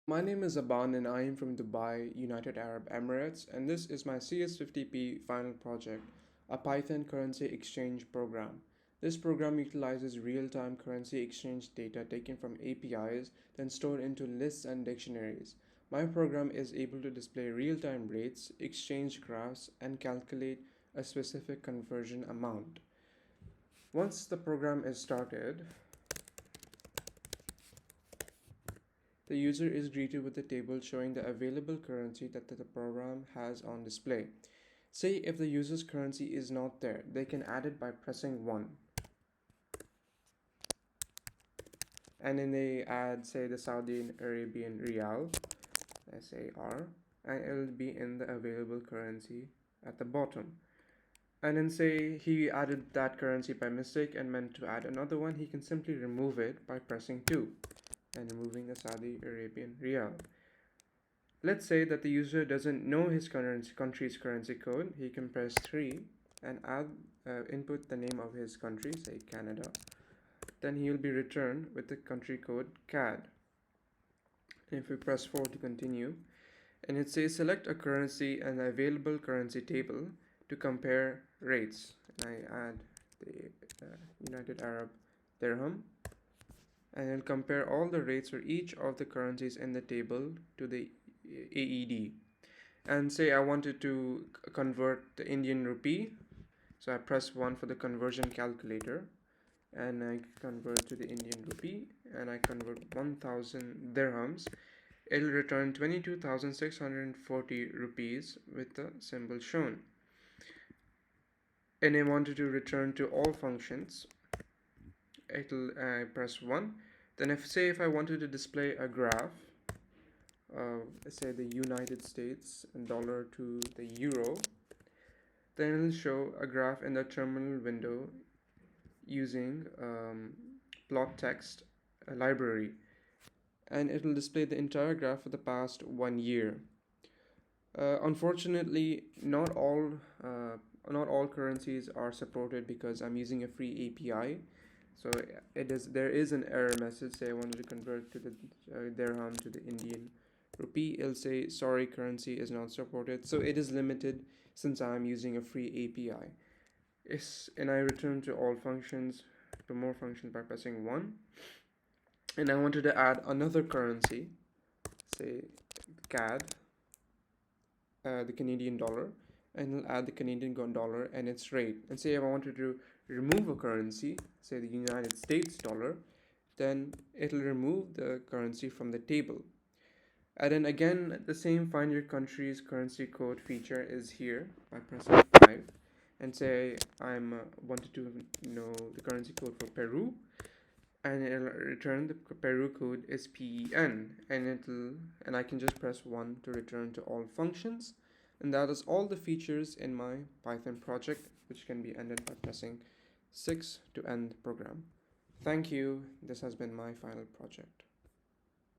My name is Abaan and I am from Dubai, United Arab Emirates, and this is my CS50P Final Project, a Python currency exchange program. This program utilizes real-time currency exchange data taken from APIs, then stored into lists and dictionaries. My program is able to display real-time rates, exchange graphs, and calculate a specific conversion amount. Once the program is started, the user is greeted with a table showing the available currency that the program has on display. Say if the user's currency is not there, they can add it by pressing 1. And then they add, say, the Saudi Arabian Riyal, SAR, and it will be in the available currency at the bottom. And then say he added that currency by mistake and meant to add another one, he can simply remove it by pressing 2 and removing the Saudi Arabian Riyal. Let's say that the user doesn't know his country's currency code. He can press 3 and input the name of his country, say Canada. Then he will be returned with the country code CAD. And if we press 4 to continue, and it says select a currency and the available currency table to compare rates. And I add the United Arab Dirham, and it'll compare all the rates for each of the currencies in the table to the AED. And say I wanted to convert the Indian rupee, so I press 1 for the conversion calculator and I convert to the Indian rupee and I convert 1000 dirhams. It'll return 22,640 rupees with the symbol shown. And I wanted to return to all functions, it'll press 1. Then if I wanted to display a graph, say the United States dollar to the euro, then it'll show a graph in the terminal window using plot text library, and it'll display the entire graph for the past 1 year. Unfortunately, not all currencies are supported because I'm using a free API. So there is an error message. Say I wanted to convert to the dirham to the Indian rupee, it'll say sorry, currency is not supported. So it is limited since I'm using a free API. And I return to all functions, to more functions by pressing 1. And I wanted to add another currency, say CAD, the Canadian dollar, and I'll add the Canadian dollar and its rate. And say if I wanted to remove a currency, say the United States dollar, then it'll remove the currency from the table. And then again, the same find your country's currency code feature is here by pressing 5. And say I wanted to know the currency code for Peru, and it'll return the Peru code is PEN, and I can just press 1 to return to all functions. And that is all the features in my Python project, which can be ended by pressing 6 to end the program. Thank you. This has been my final project.